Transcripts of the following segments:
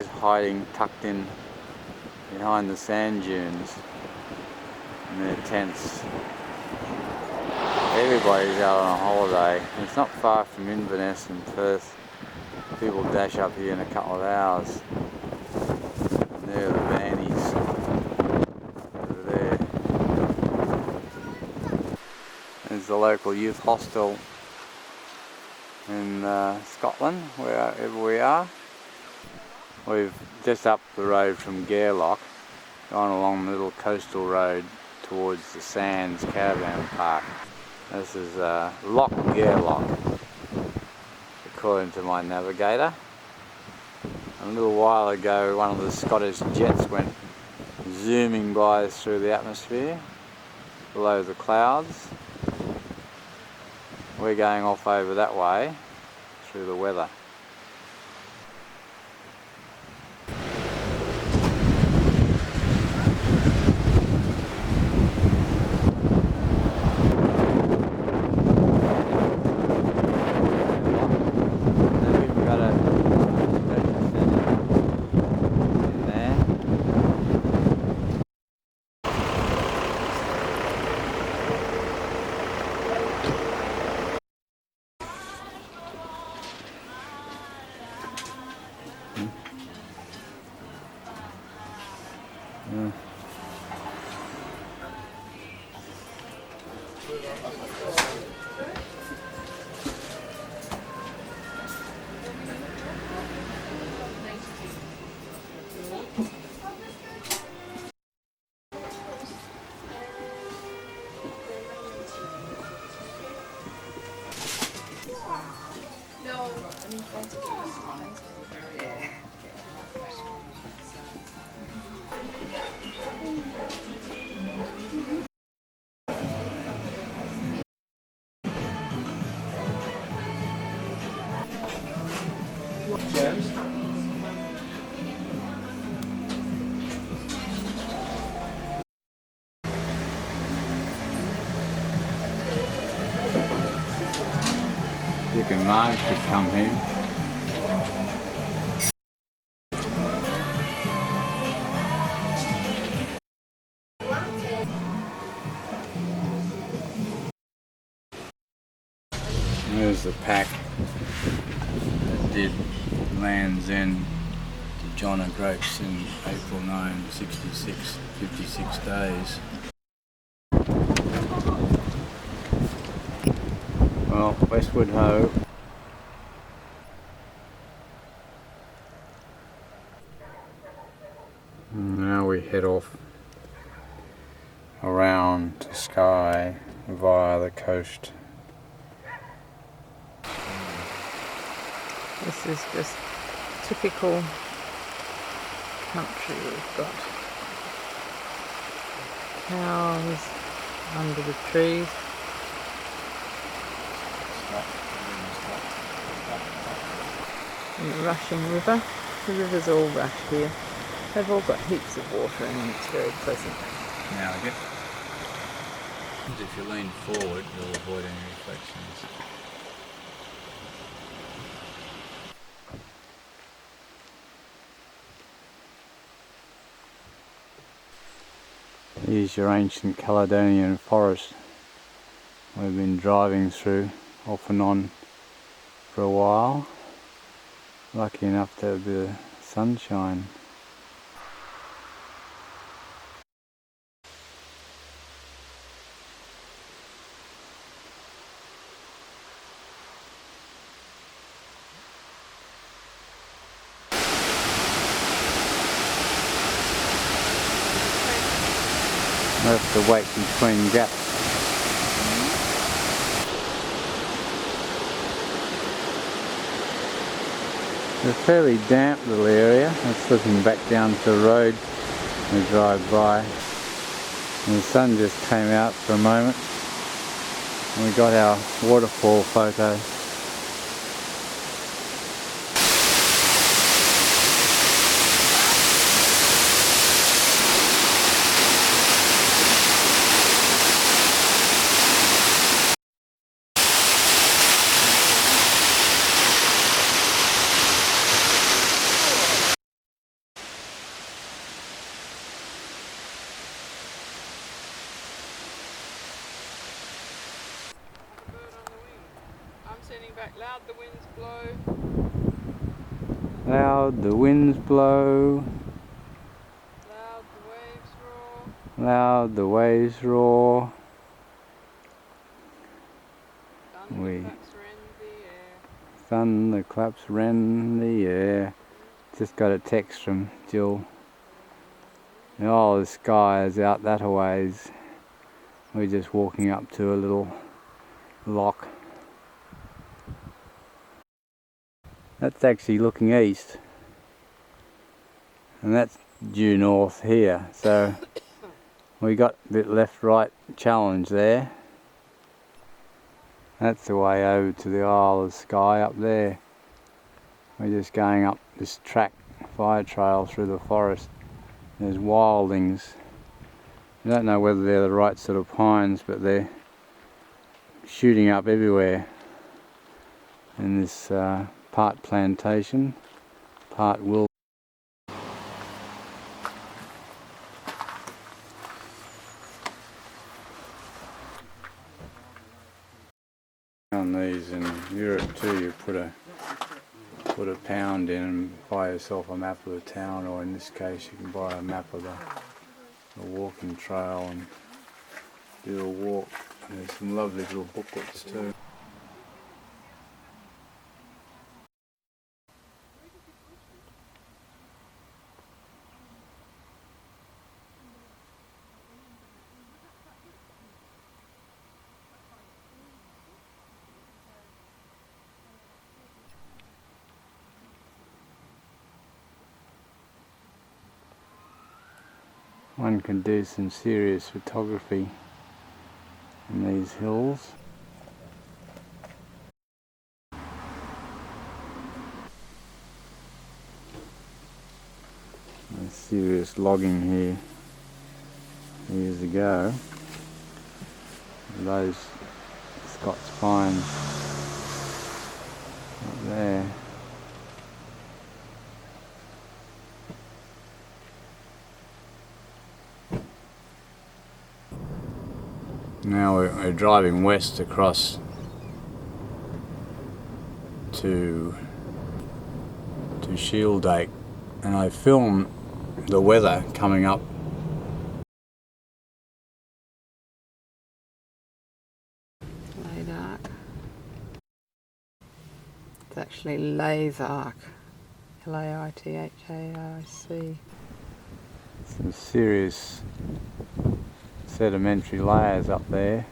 Hiding, tucked in behind the sand dunes in their tents. Everybody's out on a holiday. It's not far from Inverness and Perth. People dash up here in a couple of hours. And there are the vannies over there. There's the local youth hostel in Scotland, wherever we are. We've just up the road from Gairloch, gone along the little coastal road towards the Sands Caravan Park. This is Loch Gairloch, according to my navigator. A little while ago, one of the Scottish jets went zooming by us through the atmosphere, below the clouds. We're going off over that way, through the weather. Dick and Marge could come here. There's the pack that did Land's End to John O'Groats in April 1966, 56 days. Well, Westward Ho. Now we head off around to Skye via the coast. This is just typical country. We've got cows under the trees. And the rushing river. The river's all rush here. They've all got heaps of water in them. It's very pleasant. Now I get. If you lean forward, you'll avoid any reflections. Here's your ancient Caledonian forest we've been driving through off and on for a while. Lucky enough to have the sunshine. I have to wait between gaps. It's a fairly damp little area. It's looking back down to the road we drive by. And the sun just came out for a moment and we got our waterfall photo. back, loud the winds blow. Loud the winds blow. Loud the waves roar. Loud the waves roar. Thunderclaps rend the air. Thunderclaps rend the air. Just got a text from Jill. Oh, the Skye is out that a ways. We're just walking up to a little lock. That's actually looking east. And that's due north here. So we got a bit left-right challenge there. That's the way over to the Isle of Skye up there. We're just going up this track, fire trail through the forest. There's wildings. I don't know whether they're the right sort of pines, but they're shooting up everywhere in this part plantation, part will. On these in Europe too, you put a pound in and buy yourself a map of the town, or in this case you can buy a map of the walking trail and do a walk. And there's some lovely little booklets too. One can do some serious photography in these hills. There's serious logging here years ago. Those Scots pines up there. Now we're driving west across to Shieldaig, and I filmed the weather coming up. Laithark. It's actually Laithark. Laitharc. Some serious sedimentary layers up there.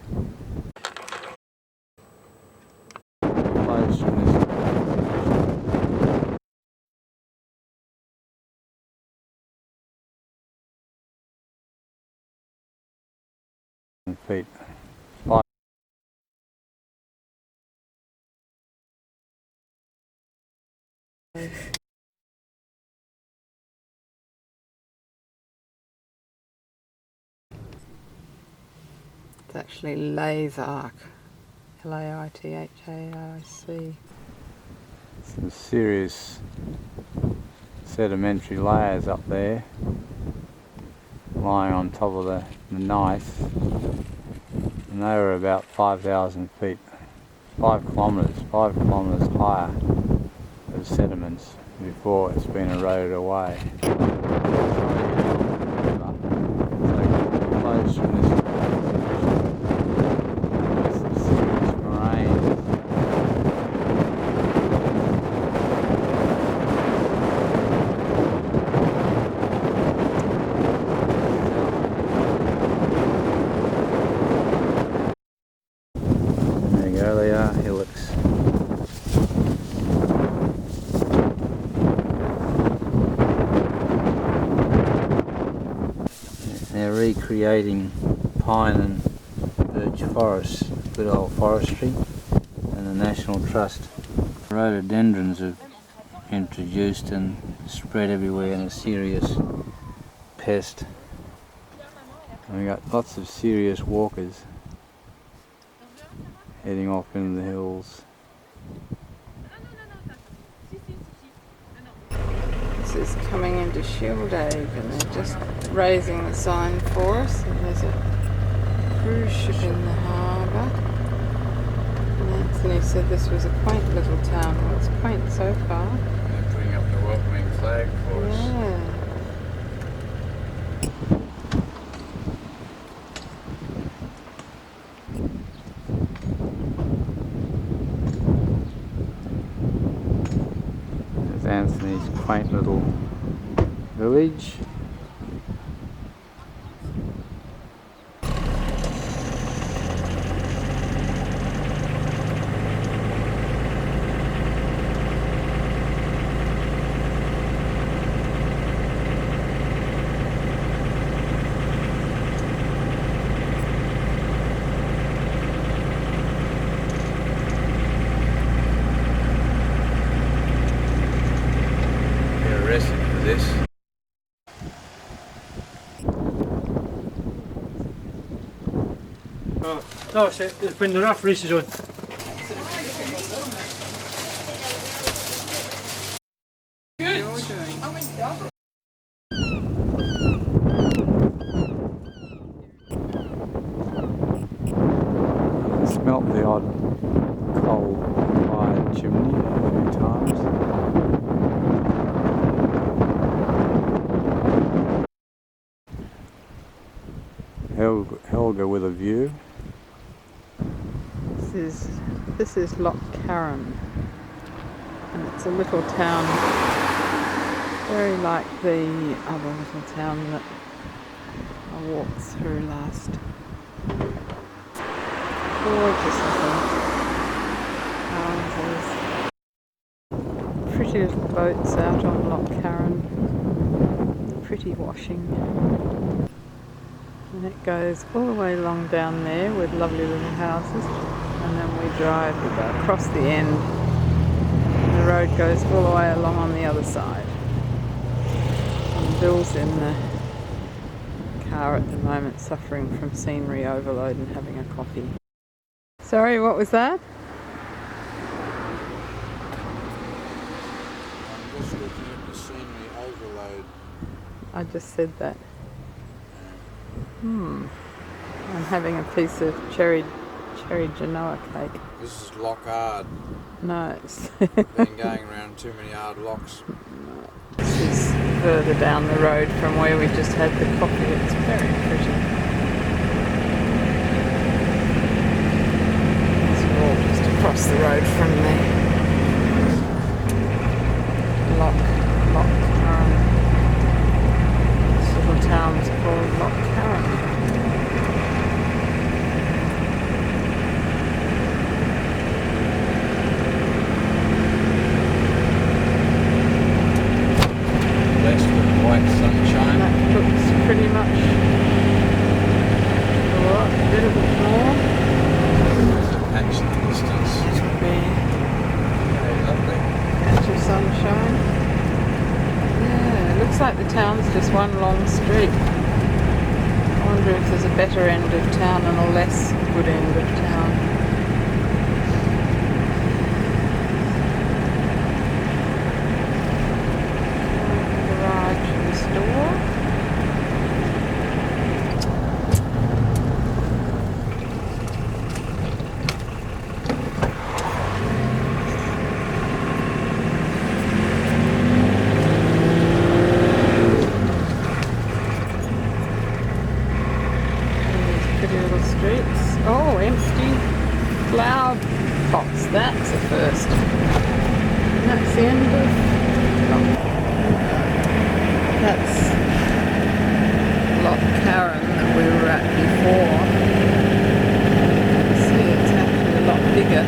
Close from this feet. It's actually Laithark. Laitharc. Some serious sedimentary layers up there, lying on top of the gneiss, and they were about 5,000 feet, 5 kilometres higher of sediments before it's been eroded away. So close from this serious moraines. There you go, they are hillocks. They're recreating pine and birch forests, good old forestry, and the National Trust. Rhododendrons have introduced and spread everywhere, and a serious pest. And we got lots of serious walkers heading off into the hills. This is coming into Shieldaig, and they're just raising the sign for us, and there's a cruise ship in the harbour. Anthony said this was a quaint little town. Well, it's quaint so far. They're putting up the welcoming flag for us. Yeah. There's Anthony's quaint little village. Get arrested for this. Oh, that's it. It's when the rough race is on. Smelt the odd coal-fired chimney a few times. Helga with a view. This is Loch Carron, and it's a little town, very like the other little town that I walked through last. Gorgeous little houses. Pretty little boats out on Loch Carron. Pretty washing. And it goes all the way along down there with lovely little houses. And then we go across the end. And the road goes all the way along on the other side. And Bill's in the car at the moment, suffering from scenery overload and having a coffee. Sorry, what was that? I'm just looking at the scenery overload. I just said that. I'm having a piece of cherry Genoa cake. This is Lockhard. No, it's Been going around too many hard locks. this is further down the road from where we just had the coffee. It's very pretty. It's all just across the road from there. Loch Carron. This little town's called Loch Carron. Blessed with white sunshine. That looks pretty much a little bit more. There's a patch in the distance. Very Lovely. patch of sunshine. Yeah, it looks like the town's just one long street. I wonder if there's a better end of town and a less good end of town. Garage and store. Pretty little streets. Oh, empty cloud pots. That's a first. And that's the end of. That's Loch Carron that we were at before. See, it's actually a lot bigger.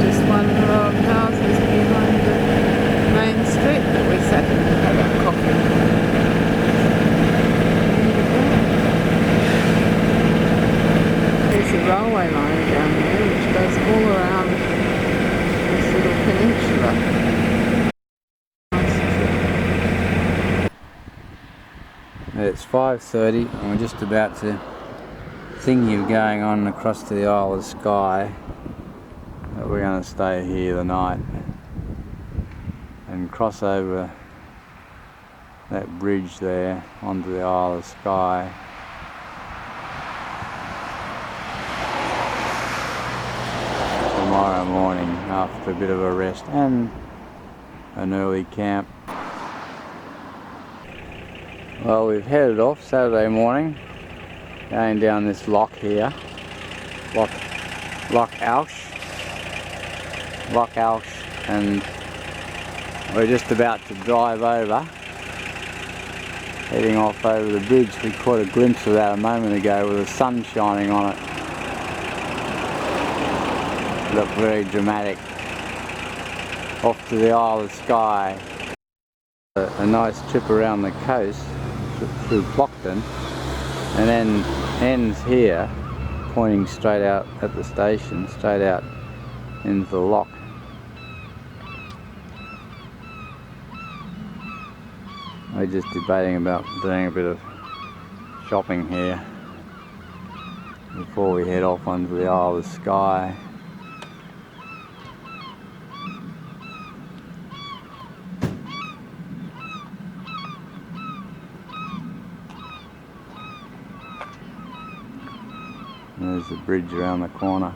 Just one row of houses behind the main street that we sat in and had our coffee. There's a railway line down there which goes all around this little peninsula. It's 5:30 and we're just about to thingy going on across to the Isle of Skye. But we're going to stay here the night and cross over that bridge there onto the Isle of Skye. tomorrow morning after a bit of a rest and an early camp. Well, we've headed off Saturday morning, going down this lock here, Loch Alsh, and we're just about to drive over, heading off over the bridge. We caught a glimpse of that a moment ago with the sun shining on it. Looked very dramatic. Off to the Isle of Skye. A nice trip around the coast through Plockton, and then ends here, pointing straight out at the station, straight out into the loch. We're just debating about doing a bit of shopping here before we head off onto the Isle of Skye. And there's the bridge around the corner.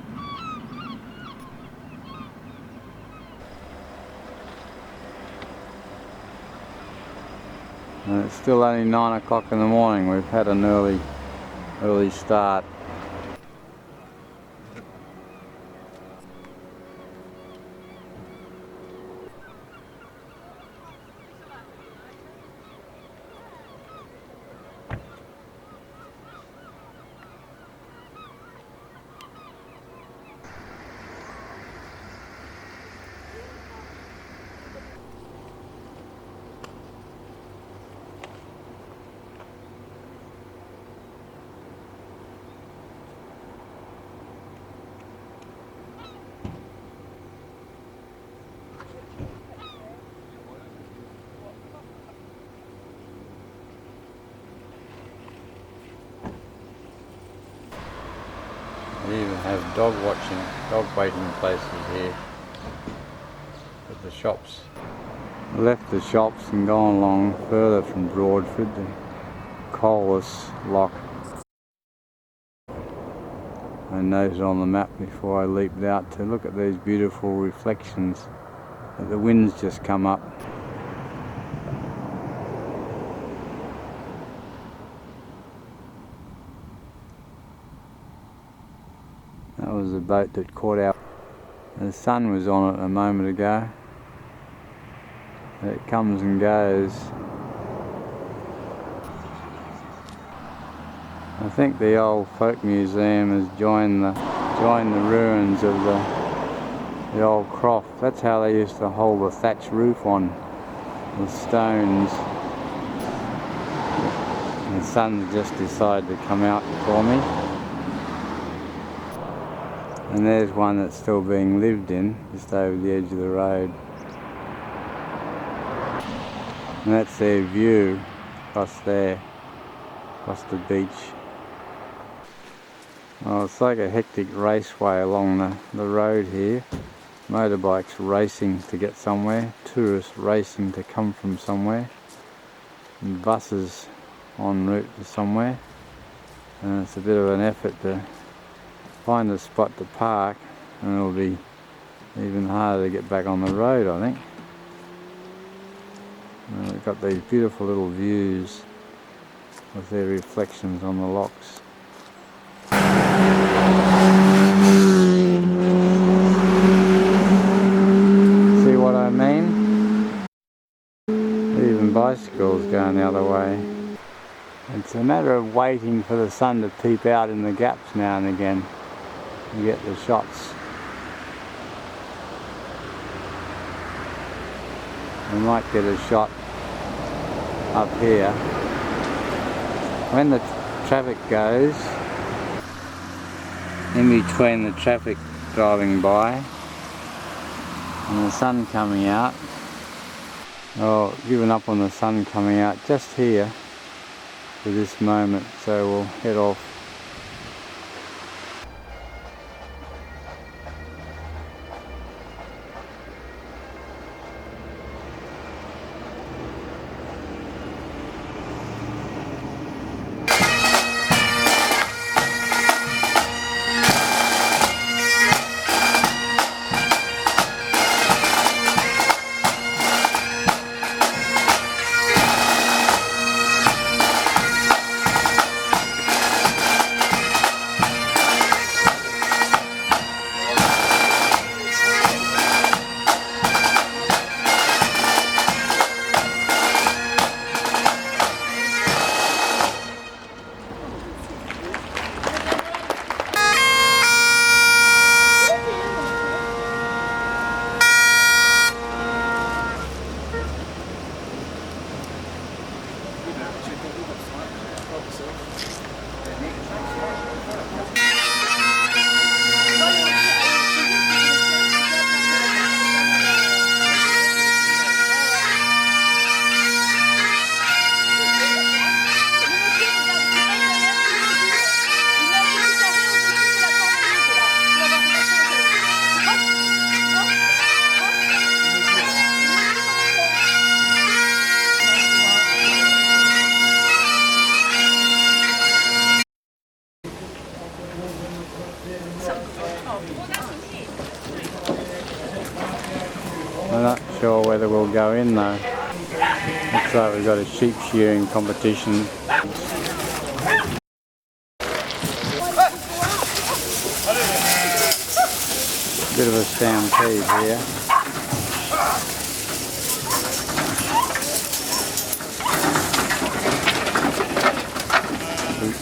And it's still only 9 o'clock in the morning. We've had an early start. We even have dog waiting places here at the shops. I left the shops and gone along further from Broadford, the Colas Loch. I noted on the map before I leaped out to look at these beautiful reflections that the wind's just come up. That was the boat that caught out. The sun was on it a moment ago. It comes and goes. I think the old folk museum has joined the ruins of the old croft. That's how they used to hold the thatch roof on with stones. The sun's just decided to come out for me. And there's one that's still being lived in, just over the edge of the road. And that's their view across there, across the beach. Well, it's like a hectic raceway along the road here. Motorbikes racing to get somewhere, tourists racing to come from somewhere, and buses en route to somewhere. And it's a bit of an effort to find a spot to park, and it'll be even harder to get back on the road, I think. And we've got these beautiful little views with their reflections on the lochs. See what I mean? Even bicycles going the other way. It's a matter of waiting for the sun to peep out in the gaps now and again. You get the shots. We might get a shot up here. When the traffic goes, in between the traffic driving by and the sun coming out, oh, given up on the sun coming out just here for this moment, so we'll head off. I'm not sure whether we'll go in though. Looks like we've got a sheep shearing competition. Bit of a stampede here.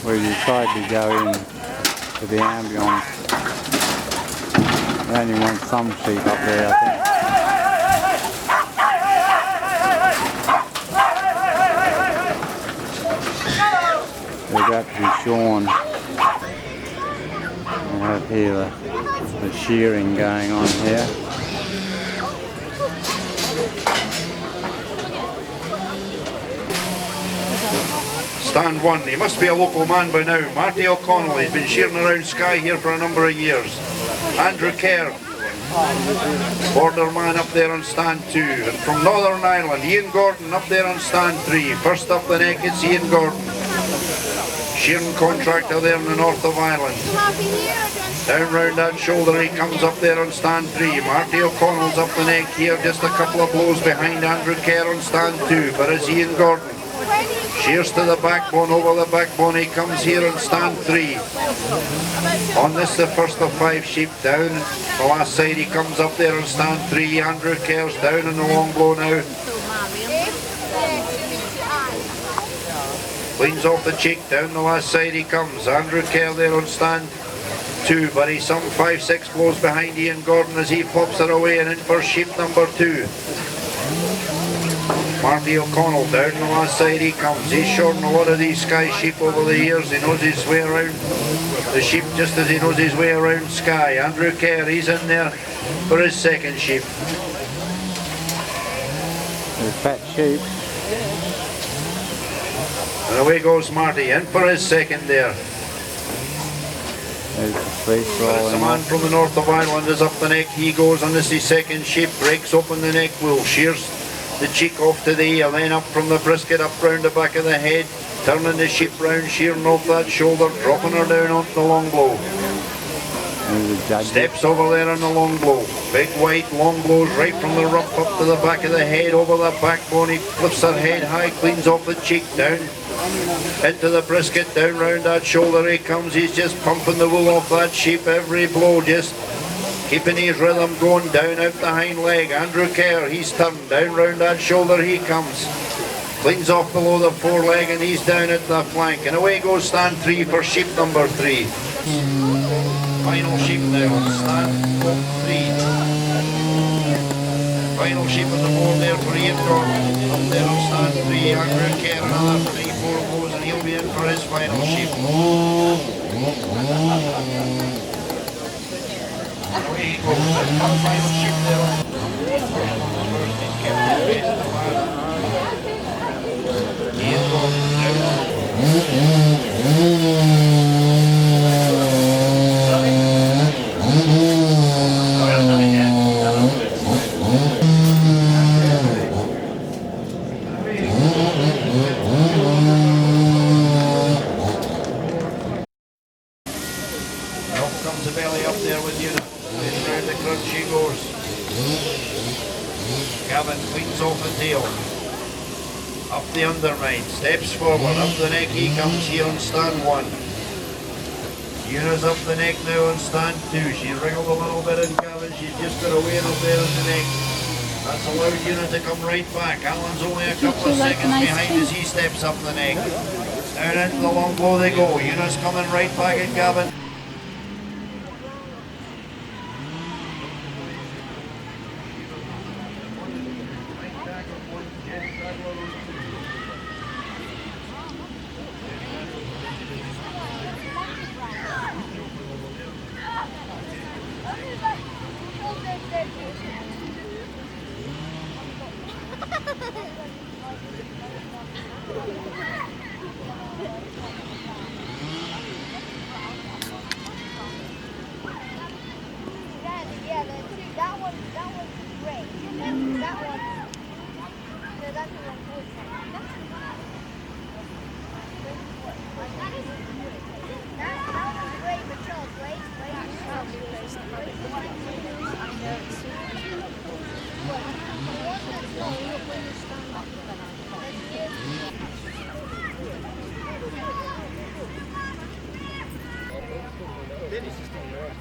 We decided to go in to the ambience. We only want some sheep up there, I think. They're about to be shorn. We have here the shearing going on here. Stand 1, he must be a local man by now. Marty O'Connell, he's been shearing around Skye here for a number of years. Andrew Kerr, border man up there on stand 2. And from Northern Ireland, Ian Gordon up there on stand 3. First up the neck, it's Ian Gordon. Shearing contractor there in the north of Ireland. Down round that shoulder he comes up there on stand 3. Marty O'Connell's up the neck here, just a couple of blows behind Andrew Kerr on stand 2. But it's Ian Gordon. Shears to the backbone, over the backbone he comes here on stand 3. On this the first of 5 sheep down. The last side he comes up there on stand 3. Andrew Kerr's down in the long blow now. Cleans off the cheek, down the last side he comes. Andrew Kerr there on stand 2, but he's some 5-6 blows behind Ian Gordon as he pops it away and in for sheep number 2. Marty O'Connell down the last side he comes. He's shorn a lot of these Skye sheep over the years. He knows his way around the sheep just as he knows his way around Skye. Andrew Kerr, he's in there for his second sheep. The fat sheep. And away goes Marty, in for his second there. There's the fleece rolling. The man from the north of Ireland is up the neck. He goes on this his second sheep, breaks open the neck wool, shears the cheek off to the ear, then up from the brisket, up round the back of the head, turning the sheep round, shearing off that shoulder, dropping her down onto the long blow. Steps over there on the long blow. Big white long blows right from the rump up to the back of the head, over the backbone. He lifts her head high, cleans off the cheek, down into the brisket, down round that shoulder he comes. He's just pumping the wool off that sheep every blow, just keeping his rhythm going, down out the hind leg. Andrew Kerr, he's turned, down round that shoulder he comes. Cleans off below the foreleg and he's down at the flank. And away goes stand 3 for sheep number 3. Final sheep there on stand 3. Final sheep on the board there for Ian Gordon. Up there on stand 3, Andrew Kerr, another 3-4 blows and he'll be in for his final sheep. Away he goes, the final sheep there. Ian Gordon down. Off comes the belly up there with you. In round the crunch she goes. Gavin cleans off the tail. Up the undermine, steps forward, up the neck he comes here on stand 1. Una's up the neck now on stand 2. She wriggled a little bit in Gavin, she's just got a wheel up there on the neck. That's allowed Una to come right back. Alan's only a couple of seconds behind as he steps up the neck. Down into the long blow they go. Una's coming right back at Gavin.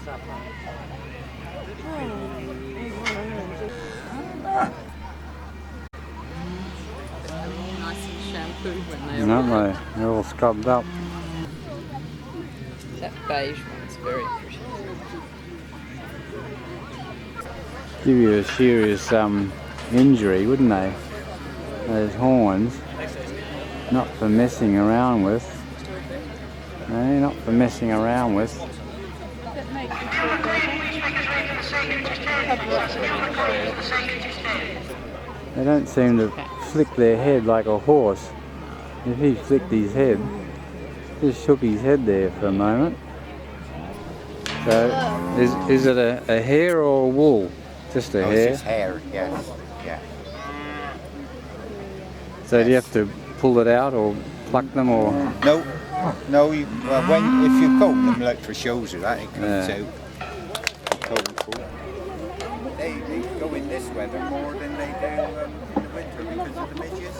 Nice and shampooed when they Aren't arrive. they? They're all scrubbed up. That beige one's very pretty. Give you a serious injury, wouldn't they? Those horns. Not for messing around with. No, not for messing around with. They don't seem to flick their head like a horse. If he flicked his head, just shook his head there for a moment. So, is it a hair or a wool? Just a hair? It's hair, yes. Yeah. So do you have to pull it out or pluck them or? No, you, if you coat them like for shows or that, it comes Yeah. out. They go in this weather more than they do in the winter because of the midges.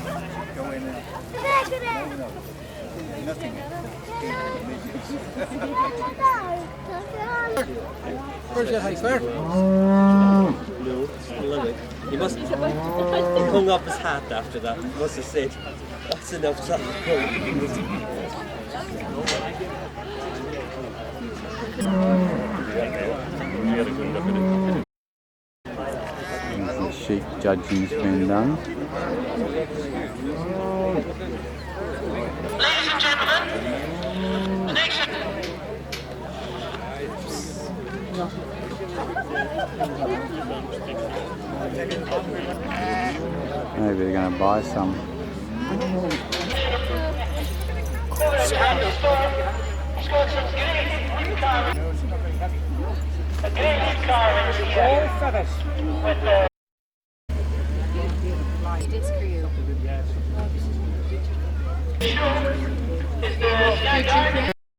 They go in and... No, nothing. Where's your house, where? No, it's below it. He must have hung up his hat after that. He must have said, that's enough time. The sheep judging's been done. Ladies and gentlemen, the next... Maybe they're going to buy some. A green car in here with